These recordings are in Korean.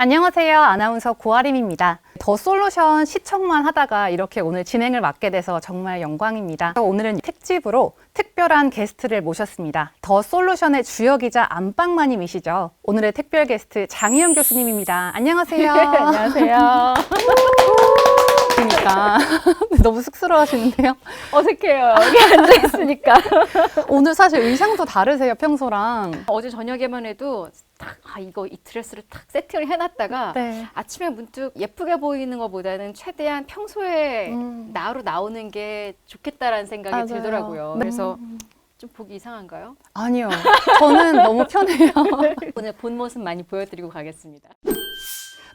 안녕하세요. 아나운서 고아림입니다. 더 솔루션 시청만 하다가 이렇게 오늘 진행을 맡게 돼서 정말 영광입니다. 오늘은 특집으로 특별한 게스트를 모셨습니다. 더 솔루션의 주역이자 안방마님이시죠. 오늘의 특별 게스트 장희영 교수님입니다. 안녕하세요. 안녕하세요. 그러니까 너무 쑥스러워하시는데요. 어색해요. 여기 앉아있으니까. 오늘 사실 의상도 다르세요, 평소랑. 어제 저녁에만 해도 딱, 이거 이 드레스를 딱 세팅을 해놨다가 네. 아침에 문득 예쁘게 보이는 것보다는 최대한 평소에 나로 나오는 게 좋겠다라는 생각이 맞아요. 들더라고요. 네. 그래서 좀 보기 이상한가요? 아니요. 저는 너무 편해요. 오늘 본 모습 많이 보여드리고 가겠습니다.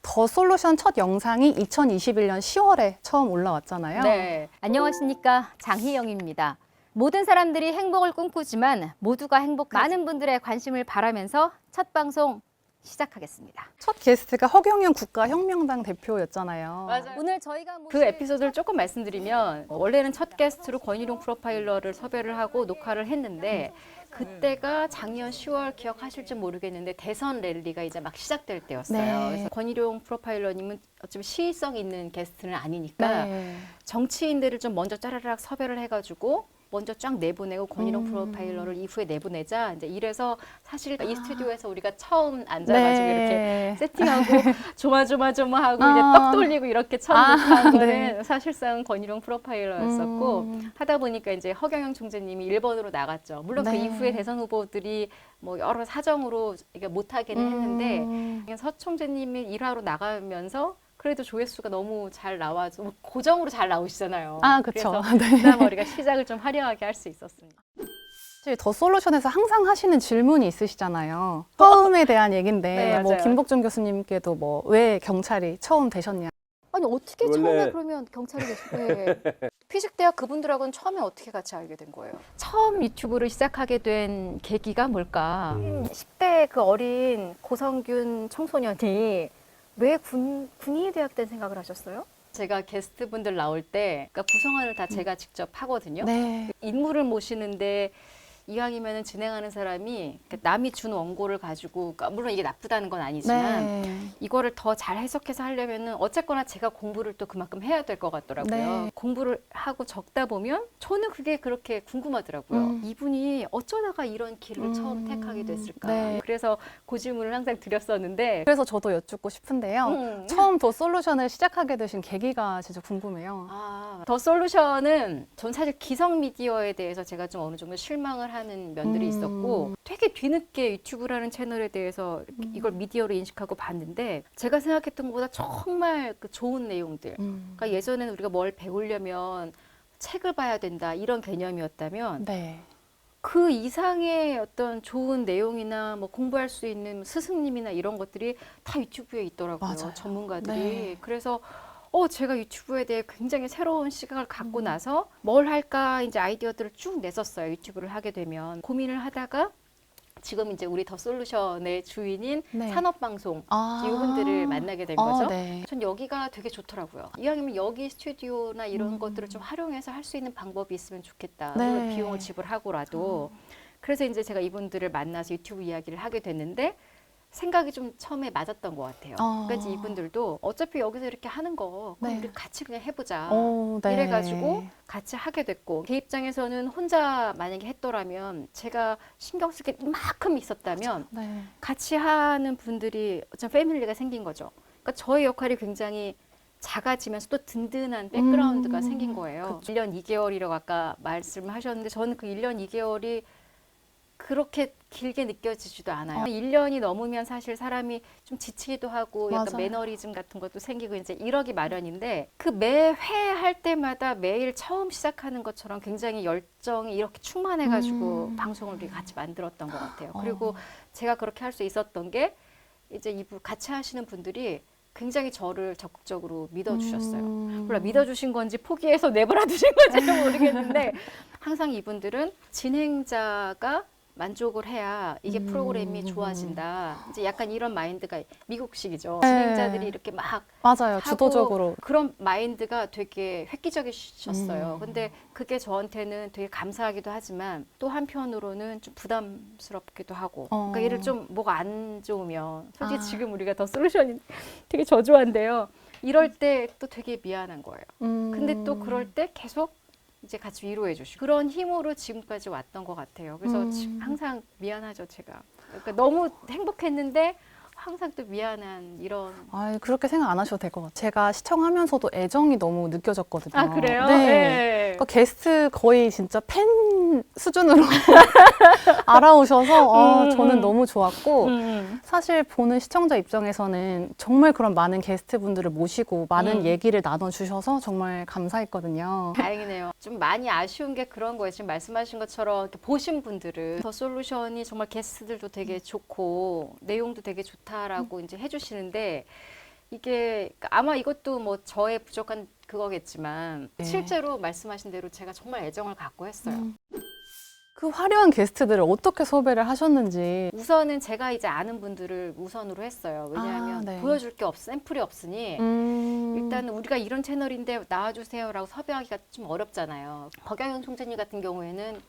더 솔루션 첫 영상이 2021년 10월에 처음 올라왔잖아요. 네. 안녕하십니까. 장희영입니다. 모든 사람들이 행복을 꿈꾸지만 모두가 많은 분들의 관심을 바라면서 첫 방송 시작하겠습니다. 첫 게스트가 허경영 국가혁명당 대표였잖아요. 오늘 저희가 그 에피소드를 조금 말씀드리면 원래는 첫 게스트로 권희룡 프로파일러를 섭외를 하고 녹화를 했는데 그때가 작년 10월 기억하실지 모르겠는데 대선 랠리가 이제 막 시작될 때였어요. 네. 그래서 권희룡 프로파일러님은 어차피 시의성 있는 게스트는 아니니까 네. 정치인들을 좀 먼저 짜라락 섭외를 해가지고 먼저 쫙 내보내고 권희룡 프로파일러를 이후에 내보내자. 이제 이래서 사실 이 스튜디오에서 우리가 처음 앉아가지고 네. 이렇게 세팅하고 조마조마조마하고 이제 떡 돌리고 이렇게 처음 녹화한 거는 네. 사실상 권희룡 프로파일러였었고 하다 보니까 이제 허경영 총재님이 1번으로 나갔죠. 물론 그 네. 이후에 대선 후보들이 뭐 여러 사정으로 이게 못하기는 했는데 그냥 서 총재님이 1화로 나가면서 그래도 조회수가 너무 잘 나와서 고정으로 잘 나오시잖아요. 아, 그쵸. 그래서 네. 그다음 우리가 시작을 좀 화려하게 할 수 있었습니다. 사실 더 솔루션에서 항상 하시는 질문이 있으시잖아요. 처음에 대한 얘긴데 네, 뭐 맞아요. 김복준 교수님께도 뭐 왜 경찰이 처음 되셨냐. 아니 어떻게 원래- 처음에 그러면 경찰이 되셨어요? 피직대학 그분들하고는 처음에 어떻게 같이 알게 된 거예요? 처음 유튜브를 시작하게 된 계기가 뭘까? 10대 그 어린 고성균 청소년이 왜 군인이 되었다는 생각을 하셨어요? 제가 게스트분들 나올 때 그러니까 구성원을 다 제가 직접 하거든요. 네. 인물을 모시는데 이왕이면 진행하는 사람이 남이 준 원고를 가지고 그러니까 물론 이게 나쁘다는 건 아니지만 네. 이거를 더 잘 해석해서 하려면은 어쨌거나 제가 공부를 또 그만큼 해야 될 것 같더라고요. 네. 공부를 하고 적다 보면 저는 그게 그렇게 궁금하더라고요. 이분이 어쩌다가 이런 길을 처음 택하게 됐을까. 네. 그래서 그 질문을 항상 드렸었는데 그래서 저도 여쭙고 싶은데요. 처음 더 솔루션을 시작하게 되신 계기가 진짜 궁금해요. 더 솔루션은 전 사실 기성 미디어에 대해서 제가 좀 어느 정도 실망을 하는 면들이 있었고 되게 뒤늦게 유튜브라는 채널에 대해서 이걸 미디어로 인식하고 봤는데 제가 생각했던 것보다 정말 그 좋은 내용들 그러니까 예전에는 우리가 뭘 배우려면 책을 봐야 된다 이런 개념이었다면 네. 그 이상의 어떤 좋은 내용이나 뭐 공부할 수 있는 스승님이나 이런 것들이 다 유튜브에 있더라고요. 맞아요. 전문가들이. 네. 그래서 제가 유튜브에 대해 굉장히 새로운 시각을 갖고 나서 뭘 할까 이제 아이디어들을 쭉 냈었어요. 유튜브를 하게 되면 고민을 하다가 지금 이제 우리 더 솔루션의 주인인 네. 산업방송 아. 이분들을 만나게 된 거죠. 네. 전 여기가 되게 좋더라고요. 이왕이면 여기 스튜디오나 이런 것들을 좀 활용해서 할 수 있는 방법이 있으면 좋겠다. 네. 물론 비용을 지불하고라도. 그래서 이제 제가 이분들을 만나서 유튜브 이야기를 하게 됐는데 생각이 좀 처음에 맞았던 것 같아요. 그러니까 이제 이분들도 어차피 여기서 이렇게 하는 거 그럼 네. 우리 같이 그냥 해보자. 네. 이래가지고 같이 하게 됐고 제 입장에서는 혼자 만약에 했더라면 제가 신경 쓸 게 이만큼 있었다면 네. 같이 하는 분들이 어떤 패밀리가 생긴 거죠. 그러니까 저의 역할이 굉장히 작아지면서 또 든든한 백그라운드가 생긴 거예요. 1년 2개월이라고 아까 말씀하셨는데 저는 그 1년 2개월이 그렇게 길게 느껴지지도 않아요. 1년이 넘으면 사실 사람이 좀 지치기도 하고 약간 맞아요. 매너리즘 같은 것도 생기고 이제 이러기 마련인데 그 매 회 할 때마다 매일 처음 시작하는 것처럼 굉장히 열정이 이렇게 충만해가지고 방송을 우리 같이 만들었던 것 같아요. 그리고 제가 그렇게 할 수 있었던 게 이제 이분 같이 하시는 분들이 굉장히 저를 적극적으로 믿어주셨어요. 몰라 믿어주신 건지 포기해서 내버려 두신 건지 모르겠는데 항상 이분들은 진행자가 만족을 해야 이게 프로그램이 좋아진다. 이제 약간 이런 마인드가 미국식이죠. 네. 진행자들이 이렇게 막 맞아요. 하고 주도적으로. 그런 마인드가 되게 획기적이셨어요. 근데 그게 저한테는 되게 감사하기도 하지만 또 한편으로는 좀 부담스럽기도 하고. 그러니까 얘를 좀 뭐가 안 좋으면 솔직히 지금 우리가 더 솔루션이 되게 저조한데요. 이럴 때 또 되게 미안한 거예요. 근데 또 그럴 때 계속 이제 같이 위로해 주시고 그런 힘으로 지금까지 왔던 것 같아요. 그래서 항상 미안하죠, 제가. 그러니까 너무 행복했는데 항상 또 미안한 이런. 아, 그렇게 생각 안 하셔도 될 것 같아요. 제가 시청하면서도 애정이 너무 느껴졌거든요. 아, 그래요? 네. 네. 그러니까 게스트 거의 진짜 팬 수준으로 알아오셔서 저는 너무 좋았고 사실 보는 시청자 입장에서는 정말 그런 많은 게스트분들을 모시고 많은 얘기를 나눠주셔서 정말 감사했거든요. 다행이네요. 좀 많이 아쉬운 게 그런 거예요. 지금 말씀하신 것처럼 이렇게 보신 분들은 더 솔루션이 정말 게스트들도 되게 좋고 내용도 되게 좋다라고 이제 해주시는데 이게 아마 이것도 뭐 저의 부족한 그거겠지만 네. 실제로 말씀하신 대로 제가 정말 애정을 갖고 했어요. 그 화려한 게스트들을 어떻게 섭외를 하셨는지. 우선은 제가 이제 아는 분들을 우선으로 했어요. 왜냐하면 네. 보여줄 게 샘플이 없으니 일단은 우리가 이런 채널인데 나와주세요라고 섭외하기가 좀 어렵잖아요. 박영영 총재님 같은 경우에는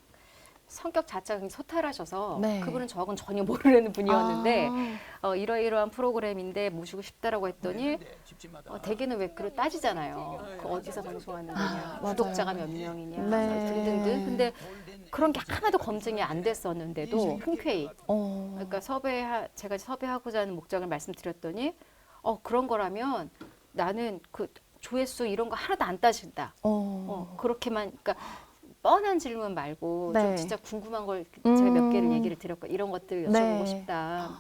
성격 자체가 굉장히 소탈하셔서 네. 그분은 저하고는 전혀 모르는 분이었는데 이러이러한 프로그램인데 모시고 싶다라고 했더니 대개는 왜 그걸 따지잖아요. 그 어디서 방송하는 거냐, 구독자가 몇 명이냐 네. 등등등. 근데 그런 게 하나도 검증이 안 됐었는데도 흔쾌히 그러니까 제가 섭외하고자 하는 목적을 말씀드렸더니 그런 거라면 나는 그 조회수 이런 거 하나도 안 따진다. 그렇게만 그러니까 뻔한 질문 말고 네. 좀 진짜 궁금한 걸 제가 몇 개를 얘기를 드렸고 이런 것들 여쭤보고 네. 싶다.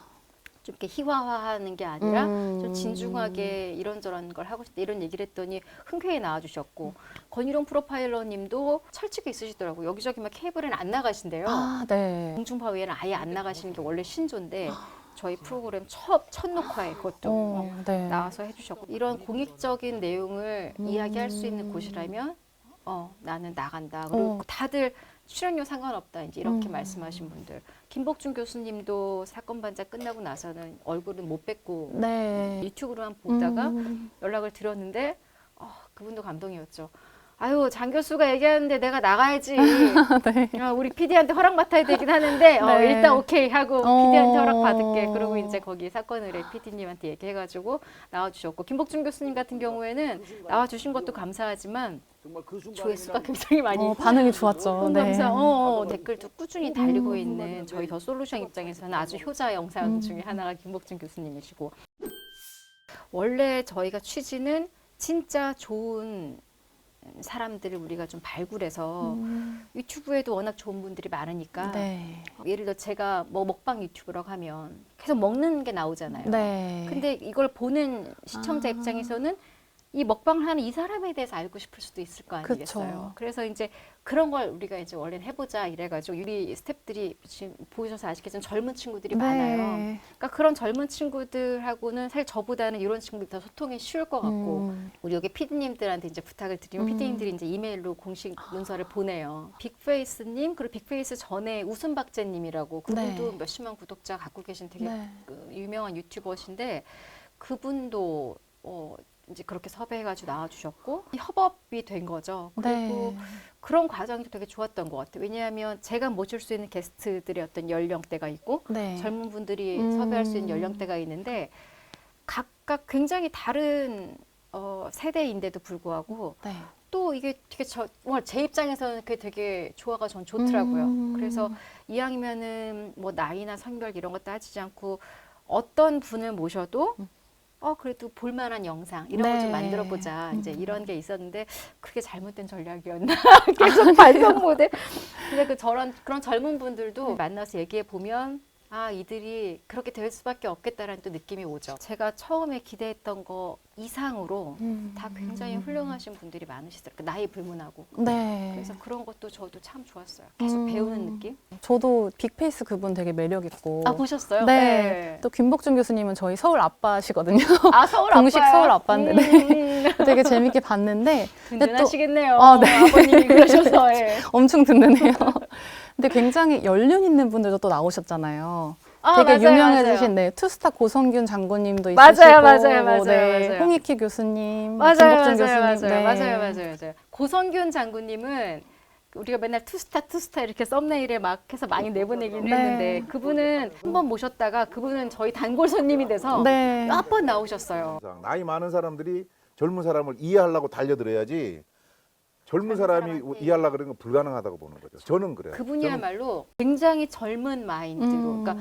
좀 이렇게 희화화하는 게 아니라 좀 진중하게 이런저런 걸 하고 싶다 이런 얘기를 했더니 흔쾌히 나와주셨고 권희룡 프로파일러님도 철칙이 있으시더라고요. 여기저기 막 케이블은 안 나가신대요. 아, 네. 공중파위에는 아예 안 나가시는 게 원래 신조인데 저희 프로그램 첫 녹화에 그것도 네. 나와서 해주셨고 이런 공익적인 내용을 이야기할 수 있는 곳이라면 나는 나간다. 그리고 다들 출연료 상관없다. 이제 이렇게 말씀하신 분들. 김복준 교수님도 사건 반장 끝나고 나서는 얼굴은 못 뵙고 네. 유튜브로만 보다가 연락을 드렸는데 그분도 감동이었죠. 아유, 장 교수가 얘기하는데 내가 나가야지. 네. 우리 PD한테 허락 맡아야 되긴 하는데 네. 일단 오케이 하고 PD한테 허락 받을게. 그리고 이제 거기 사건 의뢰 PD님한테 얘기해가지고 나와주셨고 김복준 교수님 같은 경우에는 나와주신 것도 감사하지만 조회수가 굉장히 많이 반응이 좋았죠. 네. 감사. 댓글도 꾸준히 달리고 있는 저희 더 솔루션 입장에서는 아주 효자 영상 중에 하나가 김복준 교수님이시고 원래 저희가 취지는 진짜 좋은 사람들을 우리가 좀 발굴해서 유튜브에도 워낙 좋은 분들이 많으니까 네. 예를 들어 제가 뭐 먹방 유튜브라고 하면 계속 먹는 게 나오잖아요. 네. 근데 이걸 보는 시청자 입장에서는 이 먹방을 하는 이 사람에 대해서 알고 싶을 수도 있을 거 아니겠어요. 그쵸. 그래서 이제 그런 걸 우리가 이제 원래는 해보자 이래가지고 우리 스태프들이 지금 보셔서 아시겠지만 젊은 친구들이 많아요. 그러니까 그런 젊은 친구들하고는 사실 저보다는 이런 친구들 더 소통이 쉬울 것 같고 우리 여기 피디님들한테 이제 부탁을 드리면 피디님들이 이제 이메일로 공식 문서를 보내요. 빅페이스님 그리고 빅페이스 전에 웃음박재님이라고 그분도 네. 몇십만 구독자 갖고 계신 되게 네. 유명한 유튜버신데 그분도 이제 그렇게 섭외해가지고 나와주셨고 협업이 된 거죠. 그리고 네. 그런 과정이 되게 좋았던 것 같아요. 왜냐하면 제가 모실 수 있는 게스트들의 어떤 연령대가 있고 네. 젊은 분들이 섭외할 수 있는 연령대가 있는데 각각 굉장히 다른 세대인데도 불구하고 네. 또 이게 되게 정말 제 입장에서는 그게 되게 조화가 전 좋더라고요. 그래서 이왕이면은 뭐 나이나 성별 이런 거 따지지 않고 어떤 분을 모셔도 그래도 볼만한 영상 이런 걸 좀 네. 만들어보자 이제 이런 게 있었는데 그게 잘못된 전략이었나 계속 반성 모델. 근데 그런 젊은 분들도 만나서 얘기해 보면 이들이 그렇게 될 수밖에 없겠다라는 또 느낌이 오죠. 제가 처음에 기대했던 거 이상으로 다 굉장히 훌륭하신 분들이 많으시더라고요. 나이 불문하고. 네. 그래서 그런 것도 저도 참 좋았어요. 계속 배우는 느낌. 저도 빅페이스 그분 되게 매력 있고. 보셨어요? 네. 또 김복준 교수님은 저희 서울 아빠시거든요. 서울 공식 아빠요? 서울 아빠인데 네. 되게 재밌게 봤는데 든든하시겠네요. 네. 아버님이 그러셔서. 엄청 든든해요. 근데 굉장히 연륜 있는 분들도 또 나오셨잖아요. 아, 되게 맞아요, 유명해지신 맞아요. 네, 투스타 고성균 장군님도 맞아요, 있으시고 맞아요, 뭐, 네, 맞아요. 홍익희 교수님, 맞아요, 김복준 맞아요, 교수님, 맞아요, 네. 맞아요. 고성균 장군님은 우리가 맨날 투스타 이렇게 썸네일에 막 해서 많이 내보내긴 네. 했는데 그분은 한 번 모셨다가 그분은 저희 단골 손님이 돼서 네. 몇 번 나오셨어요. 나이 많은 사람들이 젊은 사람을 이해하려고 달려들어야지 젊은 사람이 사람한테 이해하려고 그러는 건 불가능하다고 보는 거죠. 저는 그래요. 그분이야말로 굉장히 젊은 마인드로 그러니까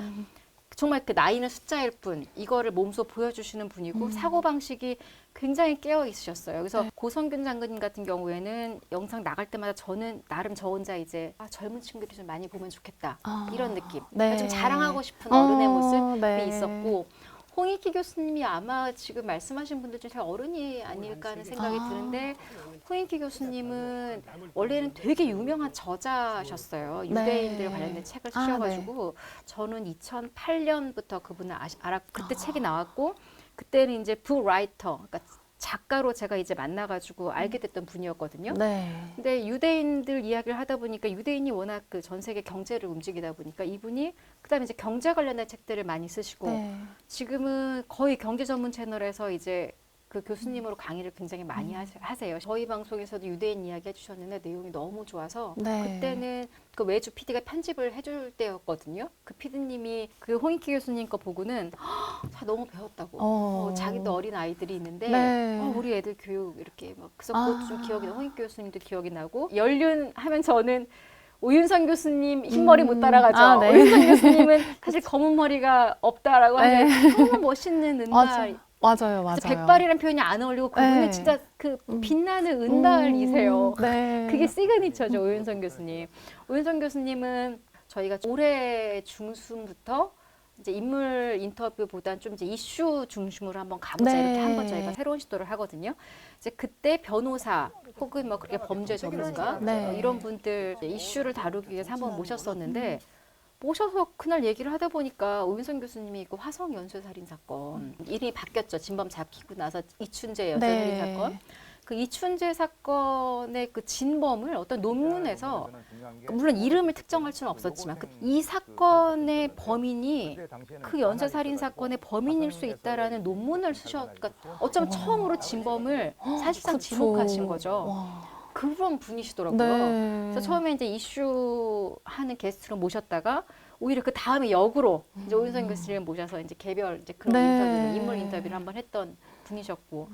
정말 그 나이는 숫자일 뿐 이거를 몸소 보여주시는 분이고 사고방식이 굉장히 깨어 있으셨어요. 그래서 고성균 장군님 같은 경우에는 영상 나갈 때마다 저는 나름 저 혼자 이제 젊은 친구들이 좀 많이 보면 좋겠다 이런 느낌. 네. 좀 자랑하고 싶은 어른의 모습이 네. 있었고 홍익희 교수님이 아마 지금 말씀하신 분들 중에 제일 어른이 아닐까 하는 생각이 드는데 홍익희 교수님은 원래는 되게 유명한 저자셨어요. 유대인들 네. 관련된 책을 아, 쓰셔가지고 저는 2008년부터 그분을 알았고 그때 책이 나왔고 그때는 이제 북라이터 그러니까 작가로 제가 이제 만나가지고 알게 됐던 분이었거든요. 네. 근데 유대인들 이야기를 하다 보니까 유대인이 워낙 그 전 세계 경제를 움직이다 보니까 이분이 그다음에 이제 경제 관련된 책들을 많이 쓰시고 네. 지금은 거의 경제 전문 채널에서 이제 그 교수님으로 강의를 굉장히 많이 하세요. 저희 방송에서도 유대인 이야기 해주셨는데 내용이 너무 좋아서 네. 그때는 그 외주 PD가 편집을 해줄 때였거든요. 그 PD님이 그 홍익희 교수님 거 보고는 자, 너무 배웠다고. 자기도 어린 아이들이 있는데 네. 우리 애들 교육 이렇게 막 그래서 아. 그것도 좀 기억이 나. 홍익희 교수님도 기억이 나고 연륜 하면 저는 오윤선 교수님 흰머리 못 따라가죠. 아, 네. 오윤선 교수님은 사실 검은 머리가 없다라고 네. 하는데 너무 멋있는 은달. 맞아요. 그래서 백발이라는 표현이 안 어울리고 그분은 네. 진짜 그 빛나는 은달이세요. 네. 그게 시그니처죠, 오윤선 교수님. 오윤선 교수님은 저희가 올해 중순부터 이제 인물 인터뷰보다는 좀 이제 이슈 중심으로 한번 가보자 네. 이렇게 한번 저희가 새로운 시도를 하거든요. 이제 그때 변호사 혹은 뭐 그렇게 범죄 전문가 네. 이런 분들 이슈를 다루기 위해서 한번 모셨었는데 모셔서 그날 얘기를 하다 보니까 오윤선 교수님이 그 화성 연쇄살인 사건 이름이 바뀌었죠. 진범 잡히고 나서 이춘재 연쇄살인 네. 사건. 그 이춘재 사건의 그 진범을 어떤 논문에서 물론 이름을 특정할 수는 없었지만 이 사건의 범인이 그 연쇄살인 사건의 범인일 수 있다라는 논문을 쓰셨. 그러니까 어쩌면 처음으로 진범을 사실상 그쵸. 지목하신 거죠. 와. 그런 분이시더라고요. 네. 그래서 처음에 이제 이슈하는 게스트로 모셨다가 오히려 그 다음에 역으로 이제 오윤선 교수님을 모셔서 이제 개별 이제 그런 네. 인터뷰를 인물 인터뷰를 한번 했던 분이셨고.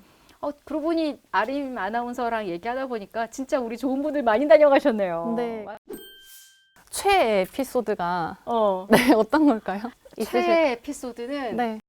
그러고 보니 아림 아나운서랑 얘기하다 보니까 진짜 우리 좋은 분들 많이 다녀가셨네요. 네. 최애 에피소드가 어. 네, 어떤 걸까요? 있으실- 최애 에피소드는 네.